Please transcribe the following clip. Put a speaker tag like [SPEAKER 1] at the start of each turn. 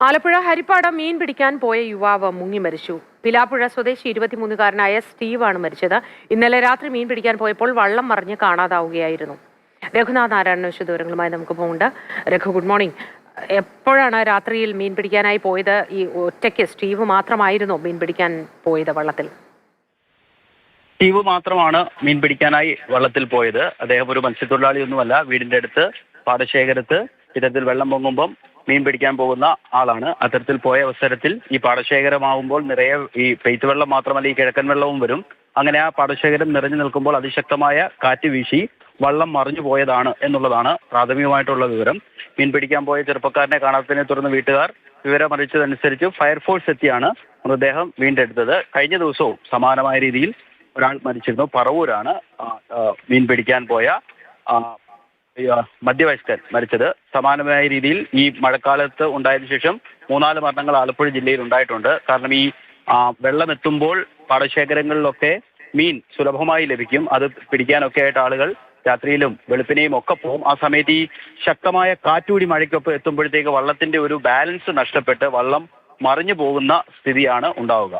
[SPEAKER 1] ആലപ്പുഴ ഹരിപ്പാട് മീൻ പിടിക്കാൻ പോയ യുവാവ് മുങ്ങി മരിച്ചു. പിലാപ്പുഴ സ്വദേശി 23-കാരനായ സ്റ്റീവാണ് മരിച്ചത്. ഇന്നലെ രാത്രി മീൻ പിടിക്കാൻ പോയപ്പോൾ വള്ളം മറിഞ്ഞ് കാണാതാവുകയായിരുന്നു. രഘുനാഥ് നാരായണൻ വിശദവിവരങ്ങളുമായി നമുക്ക് പോകുന്നുണ്ട്. Raghu, good morning. എപ്പോഴാണ് രാത്രിയിൽ മീൻ പിടിക്കാനായി പോയത്? ഈ ഒറ്റയ്ക്ക് സ്റ്റീവ് മാത്രമായിരുന്നോ മീൻ പിടിക്കാൻ പോയത് വള്ളത്തിൽ?
[SPEAKER 2] സ്റ്റീവ് മാത്രമാണ് മീൻ പിടിക്കാനായി വള്ളത്തിൽ പോയത്. അദ്ദേഹം ഒരു മത്സ്യത്തൊഴിലാളിയൊന്നുമല്ല. വീടിന്റെ അടുത്ത് പാടശേഖരത്ത് ഇത്തരത്തിൽ വെള്ളം പൊങ്ങുമ്പം മീൻ പിടിക്കാൻ പോകുന്ന ആളാണ്. അത്തരത്തിൽ പോയ അവസരത്തിൽ ഈ പാടശേഖരമാവുമ്പോൾ നിറയെ ഈ പെയ്ത്ത് വെള്ളം മാത്രമല്ല, ഈ കിഴക്കൻ വെള്ളവും വരും. അങ്ങനെ ആ പാടശേഖരം നിറഞ്ഞു നിൽക്കുമ്പോൾ അതിശക്തമായ കാറ്റ് വീശി വള്ളം മറിഞ്ഞു പോയതാണ് എന്നുള്ളതാണ് പ്രാഥമികമായിട്ടുള്ള വിവരം. മീൻ പിടിക്കാൻ പോയ ചെറുപ്പക്കാരനെ കാണാത്തതിനെ തുടർന്ന് വീട്ടുകാർ വിവരമറിയിച്ചതനുസരിച്ച് ഫയർഫോഴ്സ് എത്തിയാണ് മൃതദേഹം വീണ്ടെടുത്തത്. കഴിഞ്ഞ ദിവസവും സമാനമായ രീതിയിൽ ഒരാൾ മരിച്ചിരുന്നു. പറവൂരാണ് മീൻ പിടിക്കാൻ പോയ മധ്യവയസ്കൻ മരിച്ചത്. സമാനമായ രീതിയിൽ ഈ മഴക്കാലത്ത് ഉണ്ടായതിനു ശേഷം 3-4 മരണങ്ങൾ ആലപ്പുഴ ജില്ലയിൽ ഉണ്ടായിട്ടുണ്ട്. കാരണം ഈ വെള്ളം എത്തുമ്പോൾ പാടശേഖരങ്ങളിലൊക്കെ മീൻ സുലഭമായി ലഭിക്കും. അത് പിടിക്കാനൊക്കെ ആയിട്ട് ആളുകൾ രാത്രിയിലും വെളുപ്പിനെയും ഒക്കെ പോകും. ആ സമയത്ത് ഈ ശക്തമായ കാറ്റുകൂടി മഴയ്ക്കൊപ്പം എത്തുമ്പോഴത്തേക്ക് വള്ളത്തിന്റെ ഒരു ബാലൻസ് നഷ്ടപ്പെട്ട് വള്ളം മറിഞ്ഞു പോകുന്ന സ്ഥിതിയാണ് ഉണ്ടാവുക.